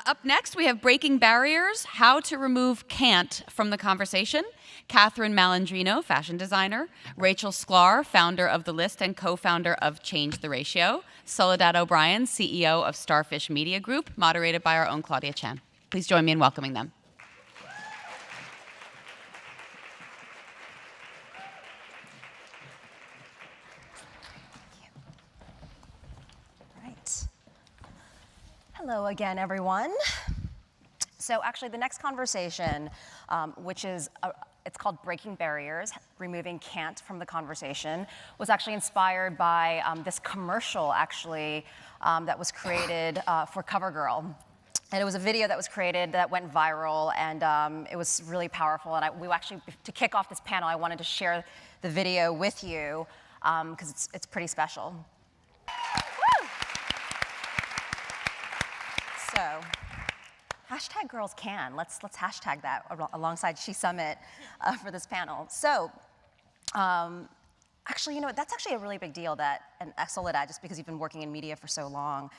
Up next, we have Breaking Barriers, How to Remove Can't from the Conversation. Catherine Malandrino, fashion designer. Rachel Sklar, founder of The List and co-founder of Change the Ratio. Soledad O'Brien, CEO of Starfish Media Group, moderated by our own Claudia Chan. Please join me in welcoming them. Hello again, everyone. So actually, the next conversation, which is, it's called Breaking Barriers, Removing Can't from the Conversation, was actually inspired by this commercial, actually, that was created for CoverGirl. And it was a video that was created that went viral, and it was really powerful. And we actually, to kick off this panel, I wanted to share the video with you, because it's pretty special. So, hashtag girls can. Let's hashtag that alongside She Summit for this panel. So, actually, you know, that's actually a really big deal that, and Soledad, just because you've been working in media for so long,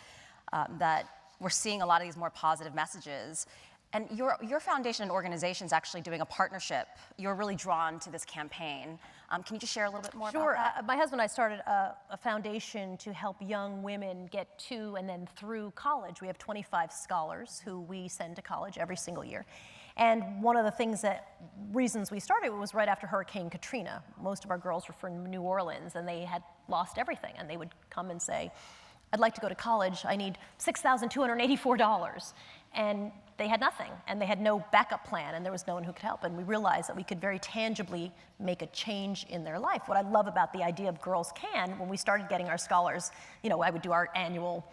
that we're seeing a lot of these more positive messages. And your foundation and organization is actually doing a partnership. You're really drawn to this campaign. Can you just share a little bit more about that? Sure. My husband and I started a foundation to help young women get to and then through college. We have 25 scholars who we send to college every single year. And one of the reasons we started was right after Hurricane Katrina. Most of our girls were from New Orleans, and they had lost everything. And they would come and say, I'd like to go to college. I need $6,284. And they had nothing, and they had no backup plan, and there was no one who could help. And we realized that we could very tangibly make a change in their life. What I love about the idea of Girls Can, when we started getting our scholars, you know, I would do our annual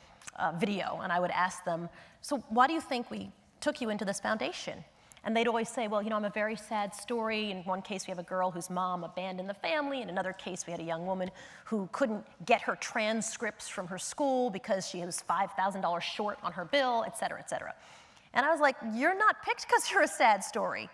video, and I would ask them, so why do you think we took you into this foundation? And they'd always say, well, you know, I'm a very sad story. In one case, we have a girl whose mom abandoned the family. In another case, we had a young woman who couldn't get her transcripts from her school because she was $5,000 short on her bill, et cetera, et cetera. And I was like, you're not picked because you're a sad story.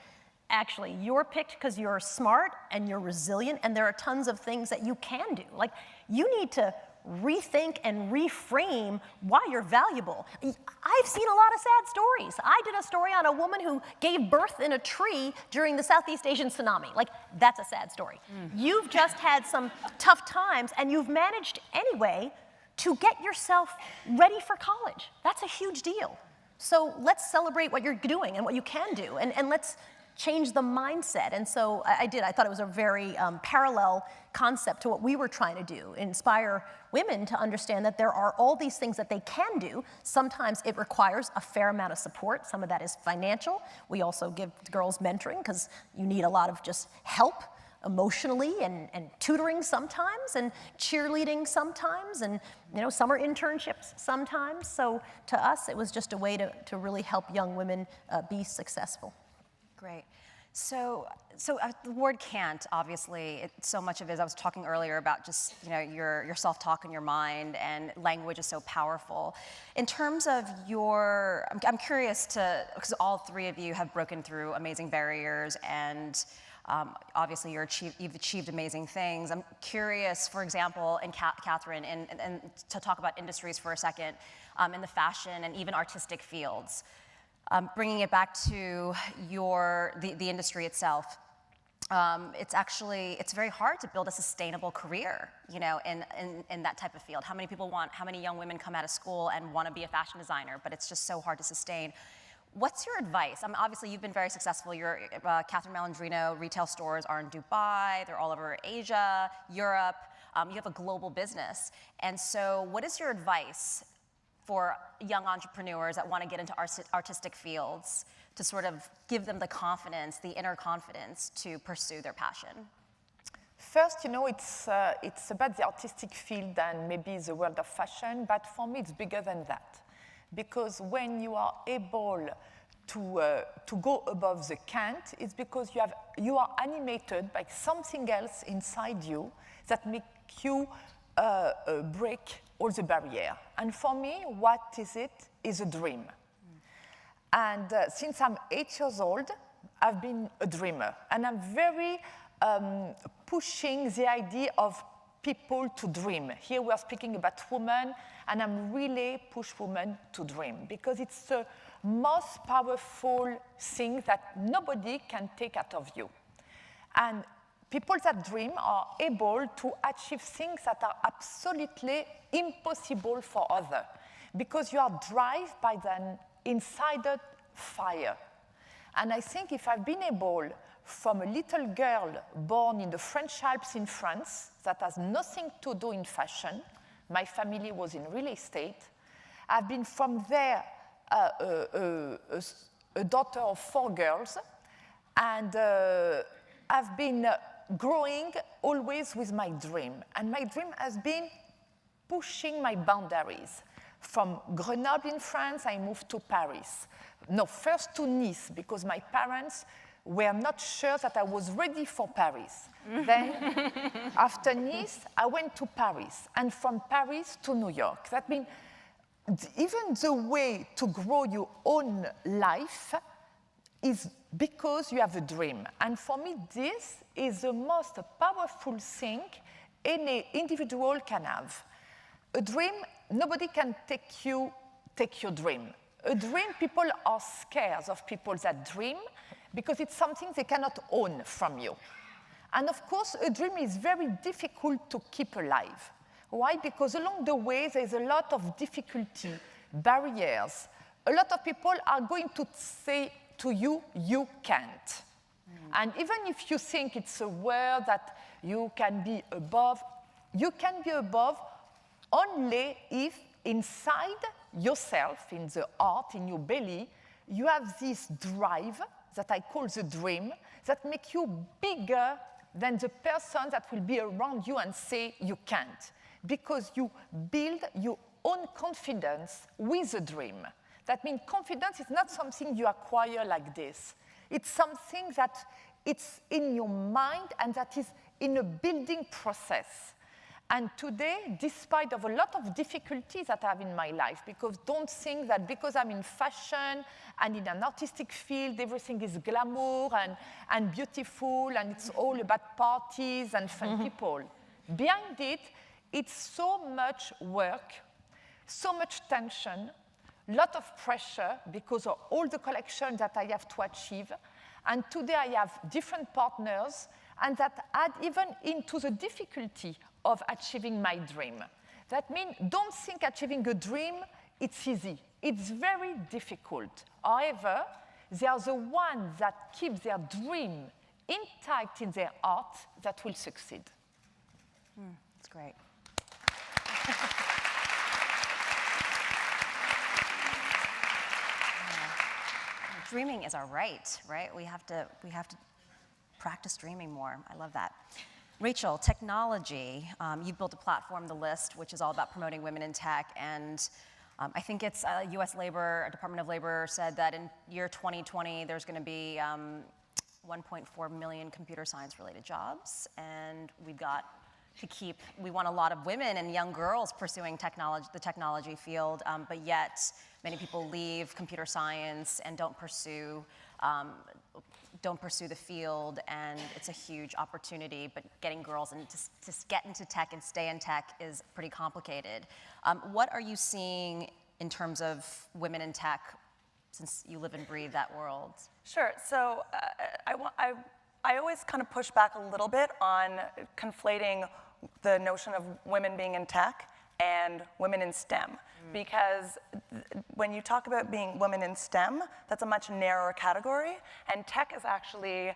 Actually, you're picked because you're smart and you're resilient, and there are tons of things that you can do. Like, you need to rethink and reframe why you're valuable. I've seen a lot of sad stories. I did a story on a woman who gave birth in a tree during the Southeast Asian tsunami. Like, that's a sad story. You've just had some tough times, and you've managed anyway to get yourself ready for college. That's a huge deal. So let's celebrate what you're doing and what you can do, and let's change the mindset. And so I did. I thought it was a very parallel concept to what we were trying to do, inspire women to understand that there are all these things that they can do. Sometimes it requires a fair amount of support. Some of that is financial. We also give girls mentoring because you need a lot of just help emotionally, and tutoring sometimes, and cheerleading sometimes, and, you know, summer internships sometimes. So to us, it was just a way to really help young women be successful. Great. So the word can't, obviously, so much of it, I was talking earlier about just, you know, your self-talk in your mind, and language is so powerful. In terms of I'm curious because all three of you have broken through amazing barriers, and obviously you've achieved amazing things. I'm curious, for example, in Catherine, and to talk about industries for a second, in the fashion and even artistic fields. Bringing it back to the industry itself, it's very hard to build a sustainable career, you know, in that type of field. How many young women come out of school and want to be a fashion designer, but it's just so hard to sustain. What's your advice? Obviously, you've been very successful. Catherine Malandrino retail stores are in Dubai. They're all over Asia, Europe. You have a global business. And so what is your advice for young entrepreneurs that want to get into artistic fields to sort of give them the confidence, the inner confidence to pursue their passion? First, you know, it's about the artistic field and maybe the world of fashion, but for me, it's bigger than that. Because when you are able to go above the can't, it's because you are animated by something else inside you that makes you break all the barrier. And for me, what is it? Is a dream. And since I'm 8 years old, I've been a dreamer. And I'm very pushing the idea of people to dream. Here we are speaking about women, and I'm really push women to dream because it's the most powerful thing that nobody can take out of you. And people that dream are able to achieve things that are absolutely impossible for others because you are driven by an insider fire. And I think if I've been able, from a little girl born in the French Alps in France, that has nothing to do in fashion, my family was in real estate, I've been from there a daughter of 4 girls, and I've been growing always with my dream. And my dream has been pushing my boundaries. From Grenoble in France, I moved to Paris. No, first to Nice, because my parents were not sure that I was ready for Paris. Then, after Nice, I went to Paris, and from Paris to New York. That means even the way to grow your own life is because you have a dream. And for me, this is the most powerful thing any individual can have. A dream, nobody can take your dream. A dream, people are scared of people that dream because it's something they cannot own from you. And of course, a dream is very difficult to keep alive. Why? Because along the way, there's a lot of difficulty, barriers. A lot of people are going to say to you, you can't. And even if you think it's a word that you can be above, you can be above only if inside yourself, in the heart, in your belly, you have this drive that I call the dream, that make you bigger than the person that will be around you and say you can't. Because you build your own confidence with a dream. That means confidence is not something you acquire like this. It's something that it's in your mind and that is in a building process. And today, despite of a lot of difficulties that I have in my life, because don't think that because I'm in fashion and in an artistic field, everything is glamour and beautiful and it's all about parties and fun people. Behind it, it's so much work, so much tension, a lot of pressure because of all the collections that I have to achieve. And today I have different partners, and that add even into the difficulty of achieving my dream. That means don't think achieving a dream, it's easy. It's very difficult. However, they are the ones that keep their dream intact in their heart that will succeed. That's great. Dreaming is our right? We have to practice dreaming more. I love that. Rachel, technology. You built a platform, The List, which is all about promoting women in tech, and I think it's U.S. Labor, Department of Labor said that in year 2020 there's going to be 1.4 million computer science-related jobs, and we want a lot of women and young girls pursuing the technology field, but yet many people leave computer science and don't pursue the field, and it's a huge opportunity, but getting girls to get into tech and stay in tech is pretty complicated. What are you seeing in terms of women in tech, since you live and breathe that world? Sure. So I always kind of push back a little bit on conflating the notion of women being in tech and women in STEM. Because when you talk about being women in STEM, that's a much narrower category, and tech is actually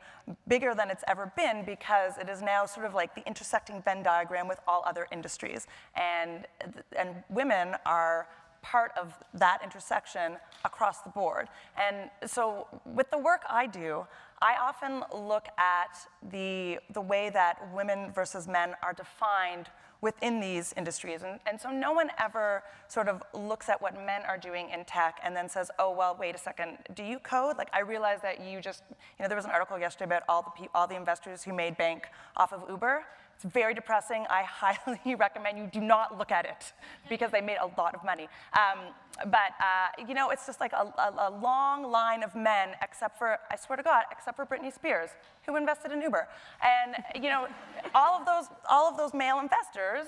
bigger than it's ever been because it is now sort of like the intersecting Venn diagram with all other industries. And women are part of that intersection across the board. And so with the work I do, I often look at the way that women versus men are defined within these industries. And so no one ever sort of looks at what men are doing in tech and then says, oh, well, wait a second, do you code? Like, I realize that you just, there was an article yesterday about all the investors who made bank off of Uber. It's very depressing. I highly recommend you do not look at it because they made a lot of money. You know, it's just like a long line of men, except for, I swear to God, except for Britney Spears, who invested in Uber. And, you know, all of those male investors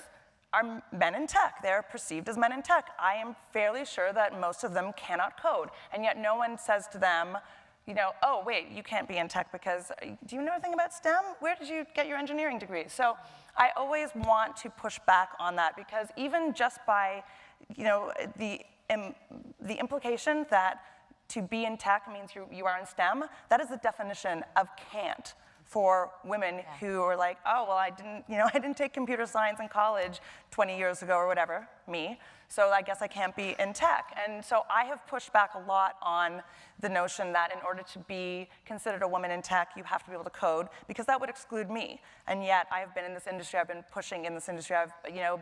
are men in tech. They're perceived as men in tech. I am fairly sure that most of them cannot code, and yet no one says to them, you know, oh, wait, you can't be in tech because, do you know anything about STEM? Where did you get your engineering degree? So I always want to push back on that, because even just by, you know, the implication that to be in tech means you are in STEM, that is the definition of can't for women who are like, oh, well, I didn't take computer science in college 20 years ago or whatever, me, so I guess I can't be in tech. And so I have pushed back a lot on the notion that in order to be considered a woman in tech, you have to be able to code, because that would exclude me. And yet I have been in this industry, I've been pushing in this industry, I've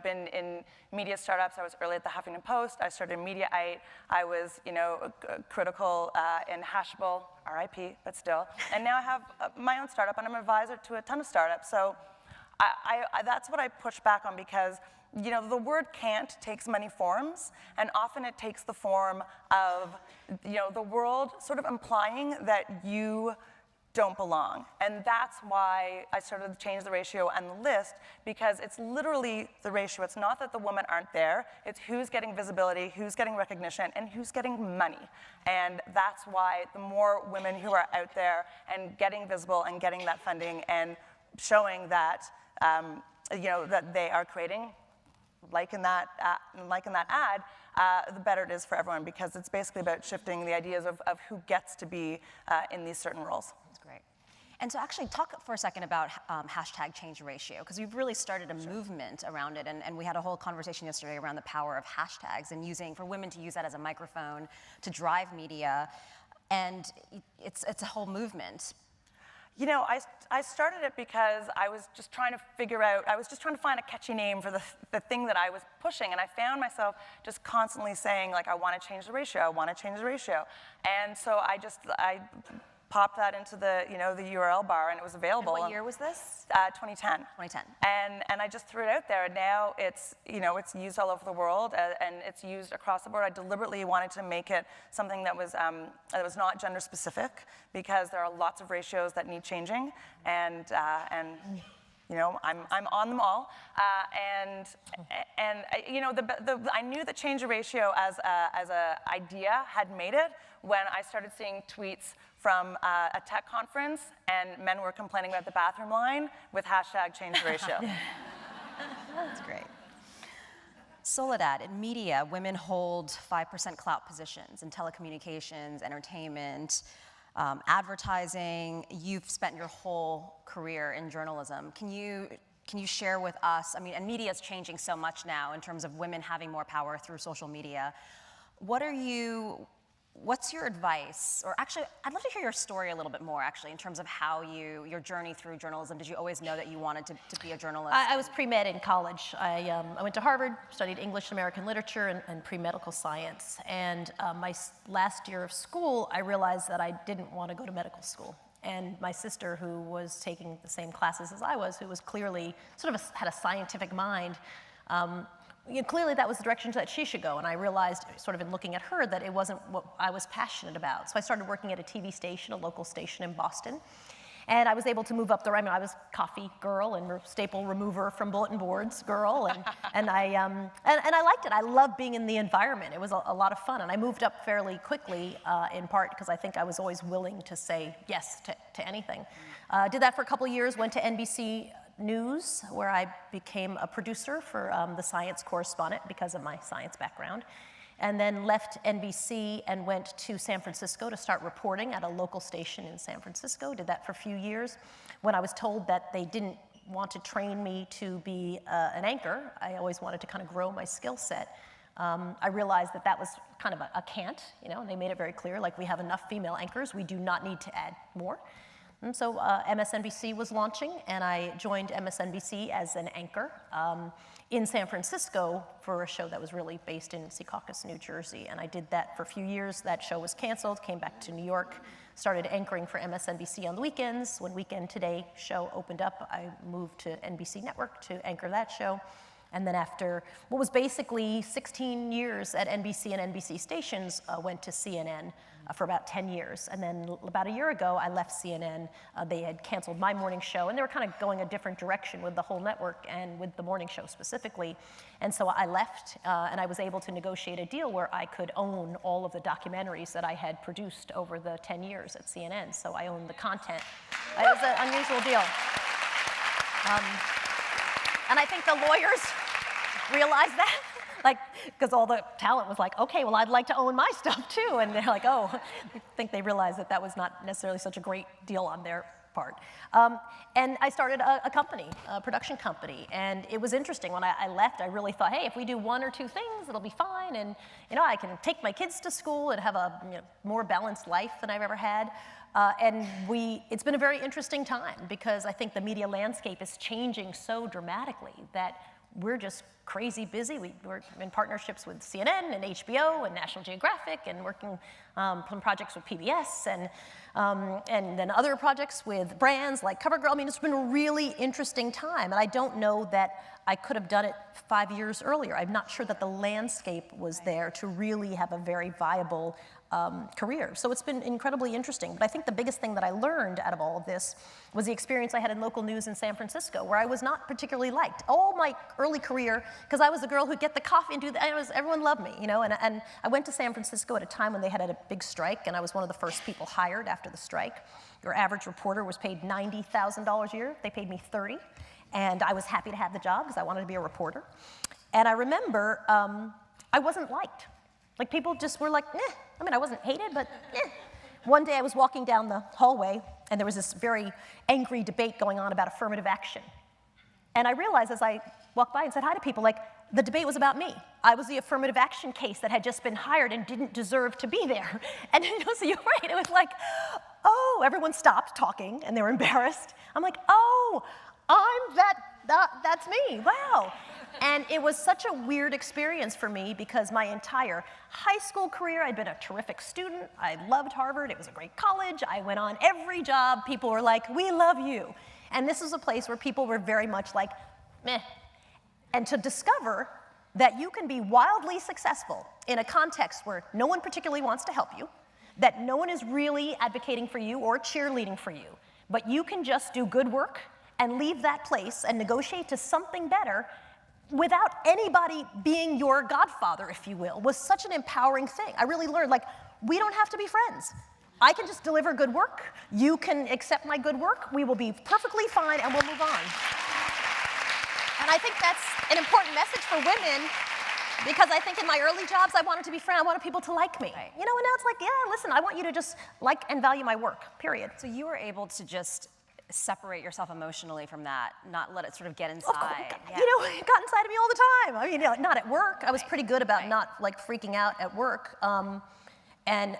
been in media startups. I was early at the Huffington Post, I started Mediaite, I was critical in Hashable, RIP, but still. And now I have my own startup, and I'm an advisor to a ton of startups. So that's what I push back on, because the word can't takes many forms, and often it takes the form of the world sort of implying that you don't belong. And that's why I started to change the ratio and the list, because it's literally the ratio. It's not that the women aren't there, it's who's getting visibility, who's getting recognition, and who's getting money. And that's why the more women who are out there and getting visible and getting that funding and showing that that they are creating, like in that ad, the better it is for everyone, because it's basically about shifting the ideas of who gets to be in these certain roles. That's great. And so actually talk for a second about hashtag change the ratio, because we've really started a movement around it, and we had a whole conversation yesterday around the power of hashtags and for women to use that as a microphone to drive media, and it's a whole movement. I started it because I was just trying to find a catchy name for the thing that I was pushing, and I found myself just constantly saying, like, I want to change the ratio, I want to change the ratio. And so I popped that into the URL bar, and it was available. And what year was this? 2010. 2010. And I just threw it out there, and now it's used all over the world, and it's used across the board. I deliberately wanted to make it something that was not gender specific, because there are lots of ratios that need changing, and I'm on them all, I knew that change the ratio as a idea had made it when I started seeing tweets from a tech conference, and men were complaining about the bathroom line with hashtag change the ratio. That's great. Soledad, in media, women hold 5% clout positions in telecommunications, entertainment, advertising. You've spent your whole career in journalism. Can you share with us, and media is changing so much now in terms of women having more power through social media. What's your advice? Or actually, I'd love to hear your story a little bit more, actually, in terms of how your journey through journalism. Did you always know that you wanted to be a journalist? I was pre-med in college. I went to Harvard, studied English and American literature and pre-medical science. And my last year of school, I realized that I didn't want to go to medical school. And my sister, who was taking the same classes as I was, who was clearly had a scientific mind, clearly that was the direction that she should go, and I realized, sort of in looking at her, that it wasn't what I was passionate about. So I started working at a TV station, a local station in Boston, and I was able to move up the ranks. I was coffee girl and staple remover from bulletin boards girl, and I liked it. I loved being in the environment. It was a lot of fun, and I moved up fairly quickly, in part because I think I was always willing to say yes to anything. Did that for a couple of years, went to NBC News, where I became a producer for the science correspondent because of my science background, and then left NBC and went to San Francisco to start reporting at a local station in San Francisco. Did that for a few years. When I was told that they didn't want to train me to be an anchor, I always wanted to kind of grow my skill set. I realized that was kind of a can't, and they made it very clear, like, we have enough female anchors, we do not need to add more. And so MSNBC was launching, and I joined MSNBC as an anchor in San Francisco for a show that was really based in Secaucus, New Jersey. And I did that for a few years. That show was canceled, came back to New York, started anchoring for MSNBC on the weekends. When Weekend Today show opened up, I moved to NBC Network to anchor that show. And then after what was basically 16 years at NBC and NBC stations, went to CNN for about 10 years. And then about a year ago, I left CNN. They had canceled my morning show, and they were kind of going a different direction with the whole network and with the morning show specifically. And so I left, and I was able to negotiate a deal where I could own all of the documentaries that I had produced over the 10 years at CNN. So I owned the content. It was an unusual deal. And I think the lawyers realized that, like, because all the talent was like, okay, well, I'd like to own my stuff too. And they're like, oh, I think they realized that that was not necessarily such a great deal on their part. And I started a company, a production company. And it was interesting. When I left, I really thought, hey, if we do one or two things, it'll be fine. And, you know, I can take my kids to school and have a more balanced life than I've ever had. And it's been a very interesting time because I think the media landscape is changing so dramatically that we're just crazy busy. We're in partnerships with CNN and HBO and National Geographic and working on projects with PBS and then other projects with brands like CoverGirl. I mean, it's been a really interesting time, and I don't know that I could have done it 5 years earlier. I'm not sure that the landscape was there to really have a very viable career. So it's been incredibly interesting. But I think the biggest thing that I learned out of all of this was the experience I had in local news in San Francisco, where I was not particularly liked. All my early career, because I was the girl who'd get the coffee and do that, everyone loved me, you know. And I went to San Francisco at a time when they had a big strike, and I was one of the first people hired after the strike. Your average reporter was paid $90,000 a year. They paid me $30,000, and I was happy to have the job because I wanted to be a reporter. And I remember I wasn't liked. Like, people just were like, eh. I mean, I wasn't hated, but eh. One day I was walking down the hallway, and there was this very angry debate going on about affirmative action. And I realized as I walked by and said hi to people, like, the debate was about me. I was the affirmative action case that had just been hired and didn't deserve to be there. And you know, so you're right, it was like, oh, everyone stopped talking, and they were embarrassed. I'm like, oh, that's me, wow. And it was such a weird experience for me because my entire high school career, I'd been a terrific student. I loved Harvard. It was a great college. I went on every job. People were like, we love you. And this was a place where people were very much like, meh. And to discover that you can be wildly successful in a context where no one particularly wants to help you, that no one is really advocating for you or cheerleading for you, but you can just do good work and leave that place and negotiate to something better without anybody being your godfather, if you will, was such an empowering thing. I really learned, like, we don't have to be friends. I can just deliver good work. You can accept my good work. We will be perfectly fine, and we'll move on. And I think that's an important message for women, because I think in my early jobs, I wanted to be friends. I wanted people to like me. Right. You know, and now it's like, yeah, listen, I want you to just like and value my work, period. So you were able to just separate yourself emotionally from that, not let it sort of get inside. Yeah. You know, it got inside of me all the time. I mean, you know, not at work. I was pretty good about not like freaking out at work. And,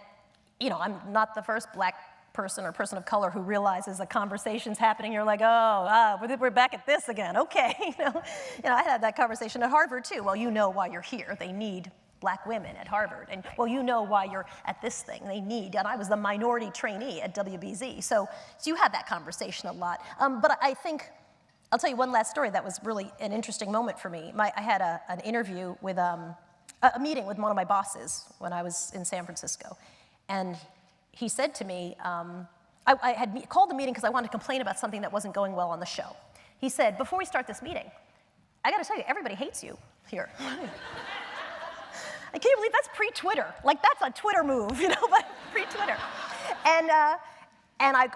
you know, I'm not the first black person or person of color who realizes a conversation's happening. You're like, oh, we're back at this again. Okay, you know, I had that conversation at Harvard too. Well, you know why you're here. They need black women at Harvard. And, well, you know why you're at this thing. They need, and I was the minority trainee at WBZ. So you had that conversation a lot. But I think, I'll tell you one last story that was really an interesting moment for me. I had an interview with, a meeting with one of my bosses when I was in San Francisco. And he said to me, I had called the meeting because I wanted to complain about something that wasn't going well on the show. He said, before we start this meeting, I got to tell you, everybody hates you here. Can you believe that's pre-Twitter? Like, that's a Twitter move, you know, but pre-Twitter. And I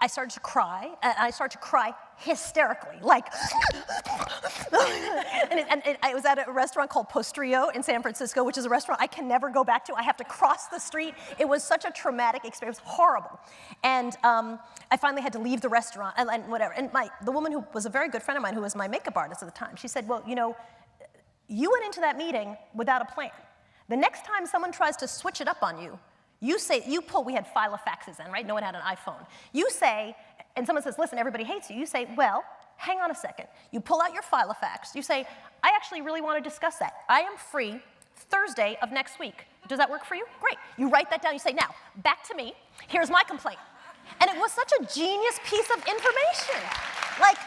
started to cry, and I started to cry hysterically, like, and I was at a restaurant called Postrio in San Francisco, which is a restaurant I can never go back to. I have to cross the street. It was such a traumatic experience, horrible. And I finally had to leave the restaurant, and whatever. And the woman who was a very good friend of mine, who was my makeup artist at the time, she said, well, you know, you went into that meeting without a plan. The next time someone tries to switch it up on you, You say, you pull, we had filofaxes then, right? No one had an iPhone. You say, and someone says, listen, everybody hates you. You say, well, hang on a second. You pull out your filofax. You say, I actually really want to discuss that. I am free Thursday of next week. Does that work for you? Great. You write that down. You say, now, back to me. Here's my complaint. And it was such a genius piece of information. Like,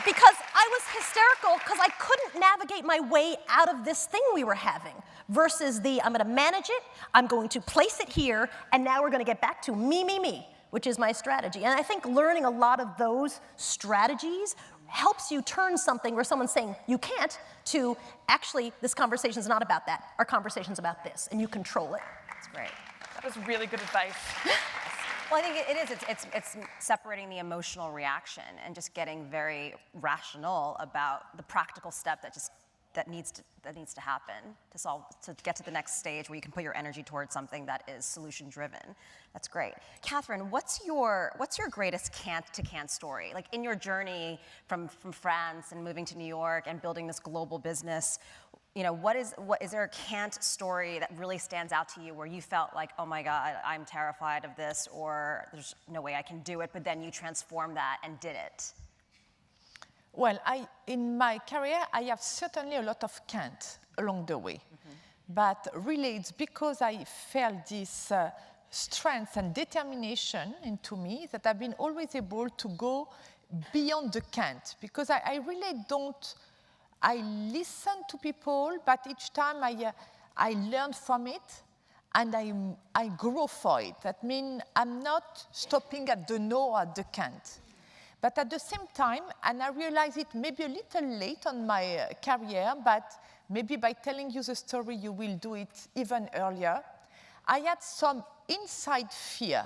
because I was hysterical because I couldn't navigate my way out of this thing we were having versus the, I'm going to manage it, I'm going to place it here, and now we're going to get back to me, which is my strategy. And I think learning a lot of those strategies helps you turn something where someone's saying you can't to actually this conversation's not about that. Our conversation's about this, and you control it. That's great. That was really good advice. Well, I think it is. It's separating the emotional reaction and just getting very rational about the practical step that needs to happen to get to the next stage where you can put your energy towards something that is solution driven. That's great. Catherine, what's your greatest can't story? Like in your journey from France and moving to New York and building this global business, you know, is there a can't story that really stands out to you where you felt like, oh my God, I'm terrified of this, or there's no way I can do it, but then you transformed that and did it? Well, in my career, I have certainly a lot of can't along the way. But really, it's because I felt this strength and determination into me that I've been always able to go beyond the can't. Because I really don't, I listen to people, but each time I learn from it and I grow for it. That means I'm not stopping at the no or at the can't. But at the same time, and I realize it maybe a little late on my career, but maybe by telling you the story, you will do it even earlier. I had some inside fear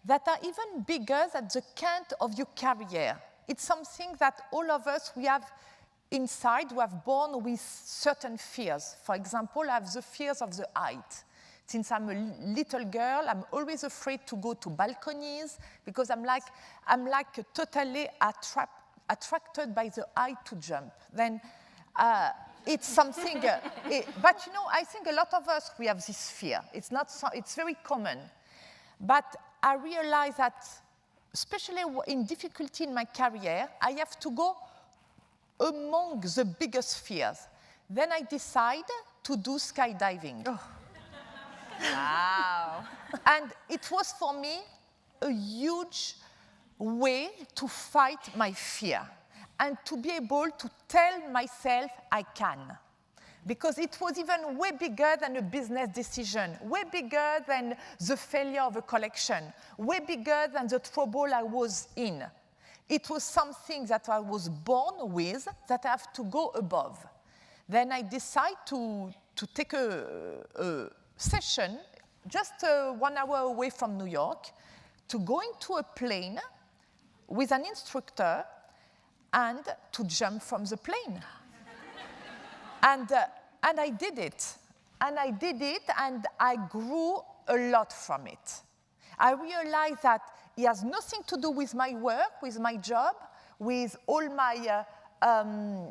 that are even bigger than the can't of your career. It's something that all of us, we have inside, we have born with certain fears. For example, I have the fears of the height. Since I'm a little girl, I'm always afraid to go to balconies because I'm like totally attracted by the height to jump. Then it's something, but you know, I think a lot of us, we have this fear. It's very common. But I realize that, especially in difficulty in my career, I have to go among the biggest fears. Then I decide to do skydiving. Oh. Wow. And it was for me a huge way to fight my fear and to be able to tell myself I can. Because it was even way bigger than a business decision, way bigger than the failure of a collection, way bigger than the trouble I was in. It was something that I was born with that I have to go above. Then I decide to take a session just 1 hour away from New York to go into a plane with an instructor and to jump from the plane. And I did it. And I did it, and I grew a lot from it. I realized that it has nothing to do with my work, with my job, with all my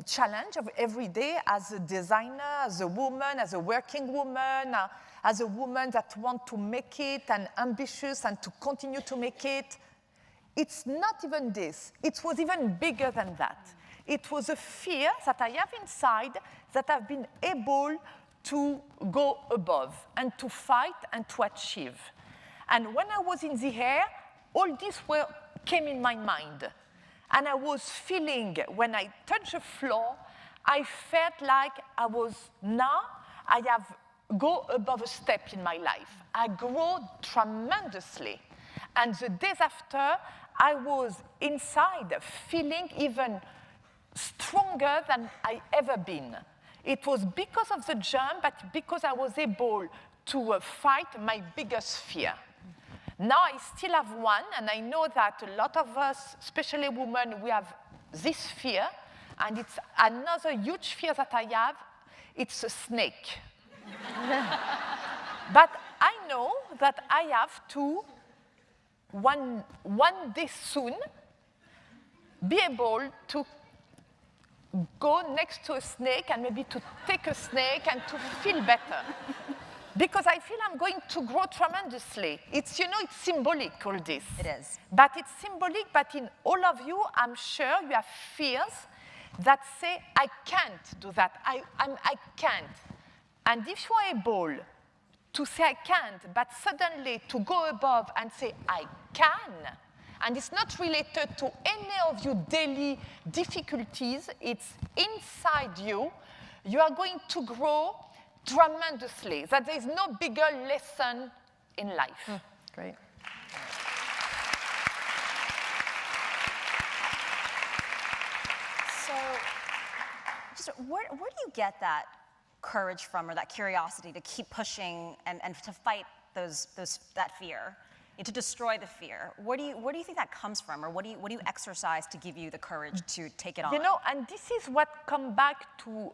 challenge of every day as a designer, as a woman, as a working woman, as a woman that wants to make it and ambitious and to continue to make it. It's not even this. It was even bigger than that. It was a fear that I have inside that I've been able to go above and to fight and to achieve. And when I was in the air, all this came in my mind. And I was feeling, when I touched the floor, I felt like I have go above a step in my life. I grew tremendously. And the days after, I was inside feeling even stronger than I ever been. It was because of the jump, but because I was able to fight my biggest fear. Now I still have one, and I know that a lot of us, especially women, we have this fear, and it's another huge fear that I have. It's a snake. But I know that I have to, one day soon, be able to go next to a snake and maybe to take a snake and to feel better. Because I feel I'm going to grow tremendously. It's, you know, it's symbolic, all this. It is. But it's symbolic, but in all of you, I'm sure you have fears that say, I can't do that, I can't. And if you are able to say I can't, but suddenly to go above and say I can, and it's not related to any of your daily difficulties, it's inside you, you are going to grow tremendously, that there is no bigger lesson in life. Great. So, just where do you get that courage from, or that curiosity to keep pushing and to fight that fear, and to destroy the fear? Where do you think that comes from, or what do you exercise to give you the courage to take it on? You know, and this is what comes back to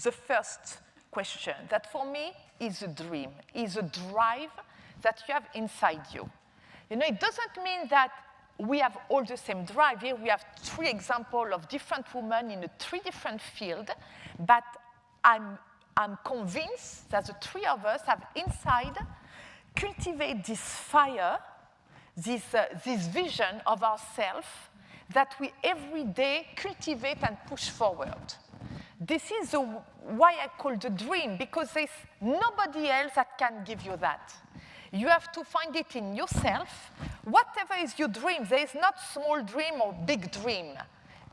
the first question, that for me is a dream, is a drive that you have inside you. You know, it doesn't mean that we have all the same drive. Here we have 3 examples of different women in 3 different fields, but I'm convinced that the 3 of us have inside cultivate this fire, this vision of ourselves that we every day cultivate and push forward. This is why I call the dream, because there's nobody else that can give you that. You have to find it in yourself. Whatever is your dream, there is not small dream or big dream.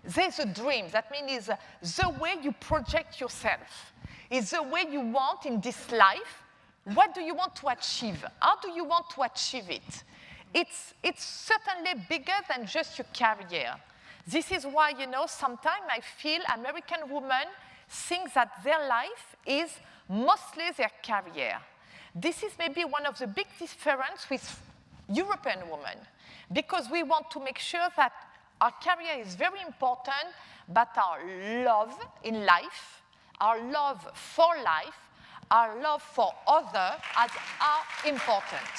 There's a dream. That means the way you project yourself. It's the way you want in this life. What do you want to achieve? How do you want to achieve it? It's certainly bigger than just your career. This is why, you know, sometimes I feel American women think that their life is mostly their career. This is maybe one of the big differences with European women, because we want to make sure that our career is very important, but our love in life, our love for life, our love for others are important.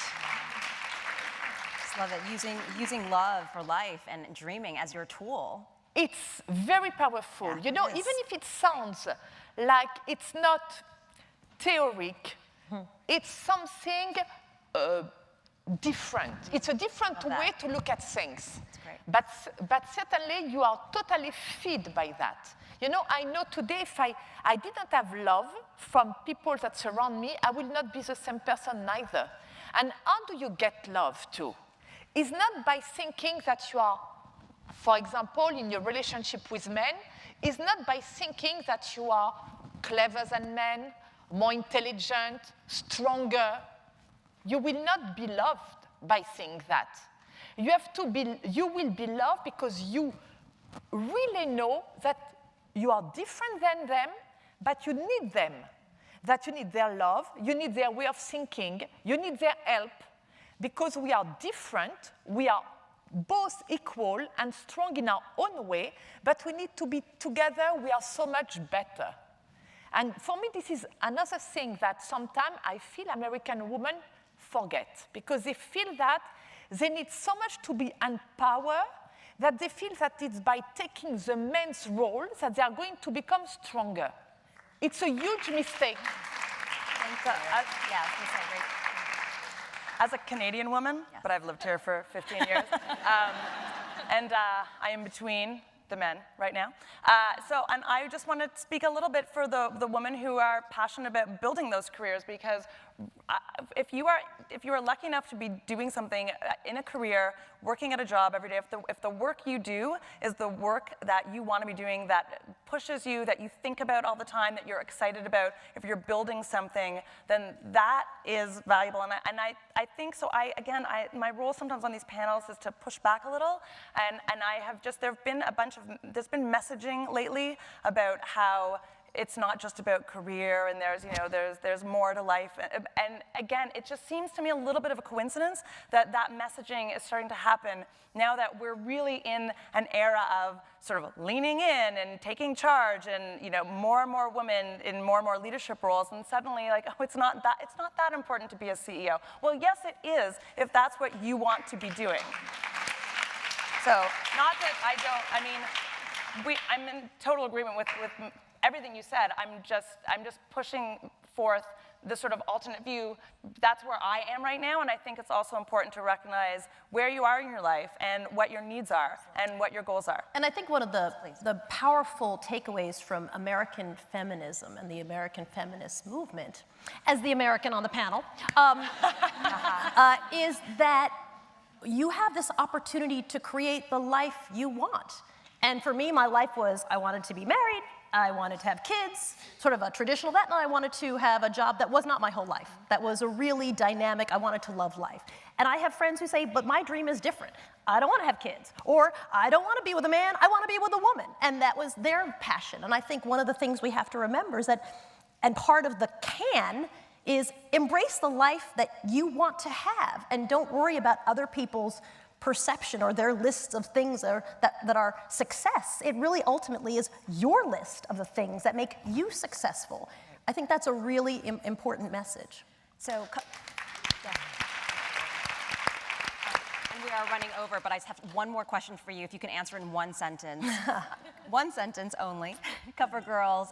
Just love it, using love for life and dreaming as your tool. It's very powerful. Yeah, you know, even if it sounds like it's not theoric, it's something different. It's a different way to look at things. That's great. But certainly you are totally fed by that. You know, I know today if I didn't have love from people that surround me, I will not be the same person neither. And how do you get love too? It's not by thinking that you are, for example, in your relationship with men, it's not by thinking that you are clever than men, more intelligent, stronger. You will not be loved by saying that. You will be loved because you really know that you are different than them, but you need them. That you need their love, you need their way of thinking, you need their help, because we are different, we are both equal and strong in our own way, but we need to be together, we are so much better. And for me, this is another thing that sometimes I feel American women forget, because they feel that they need so much to be empowered that they feel that it's by taking the men's role that they are going to become stronger. It's a huge mistake. As a Canadian woman, but I've lived here for 15 years, and I am between the men right now. And I just want to speak a little bit for the women who are passionate about building those careers, because if you are lucky enough to be doing something in a career, working at a job every day, if the work you do is the work that you want to be doing, that pushes you, that you think about all the time, that you're excited about, if you're building something, then that is valuable. And I think so. My role sometimes on these panels is to push back a little, and I have just, there's been messaging lately about how it's not just about career, and there's more to life. And again, it just seems to me a little bit of a coincidence that messaging is starting to happen now that we're really in an era of sort of leaning in and taking charge, and more and more women in more and more leadership roles, and suddenly it's not that important to be a CEO. Well, yes, it is if that's what you want to be doing. So not that I'm in total agreement with everything you said. I'm just pushing forth the sort of alternate view. That's where I am right now, and I think it's also important to recognize where you are in your life and what your needs are and what your goals are. And I think one of the powerful takeaways from American feminism and the American feminist movement, as the American on the panel, is that you have this opportunity to create the life you want. And for me, my life was, I wanted to be married, I wanted to have kids, sort of a traditional that, and I wanted to have a job that was not my whole life, that was a really dynamic, I wanted to love life. And I have friends who say, but my dream is different. I don't want to have kids, or I don't want to be with a man, I want to be with a woman. And that was their passion. And I think one of the things we have to remember is that, and part of the can, is embrace the life that you want to have, and don't worry about other people's perception or their lists of things that are success. It really ultimately is your list of the things that make you successful. I think that's a really important message. So, and we are running over, but I just have one more question for you, if you can answer in one sentence. One sentence only. CoverGirl's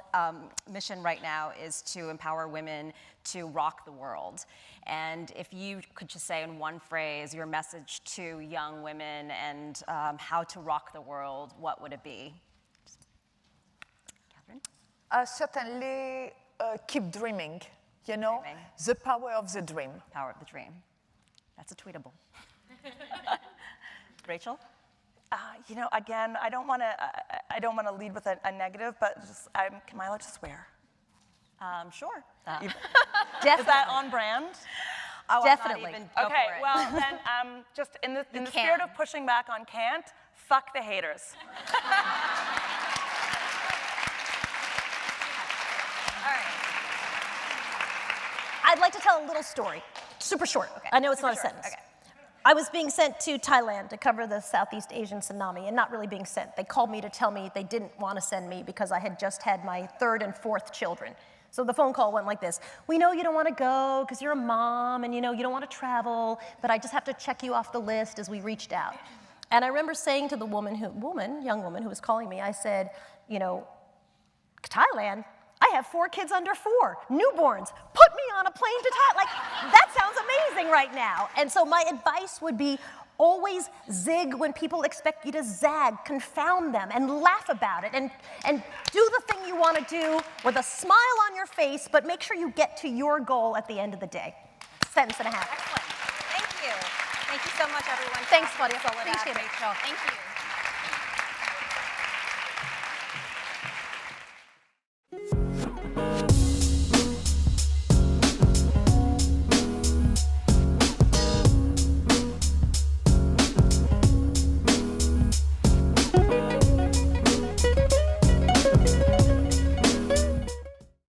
mission right now is to empower women to rock the world. And if you could just say in one phrase your message to young women and how to rock the world, what would it be? Catherine? Certainly keep dreaming, you know? Dreaming. The power of the dream. Power of the dream. That's a tweetable. Rachel? You know, again, I don't want to lead with a negative, but just, am I allowed to swear? Sure. Is that on brand? Oh, Definitely. I'm not even, go Okay, for it. well then, just in the spirit of pushing back on can't, fuck the haters. I'd like to tell a little story, super short. Okay. I know it's Super not a short. sentence. Okay. I was being sent to Thailand to cover the Southeast Asian tsunami, and not really being sent. They called me to tell me they didn't want to send me because I had just had my 3rd and 4th children. So the phone call went like this: we know you don't want to go because you're a mom and you don't want to travel, but I just have to check you off the list as we reached out. And I remember saying to the young woman who was calling me, I said, Thailand? I have 4 kids under 4, newborns. Put me on a plane to Thailand. Like, that sounds amazing right now. And so my advice would be always zig when people expect you to zag, confound them, and laugh about it, and do the thing you want to do with a smile on your face, but make sure you get to your goal at the end of the day. Sentence and a half. Excellent. Thank you. Thank you so much, everyone. Thanks, Claudia. Soledad, Appreciate it. Rachel. Thank you.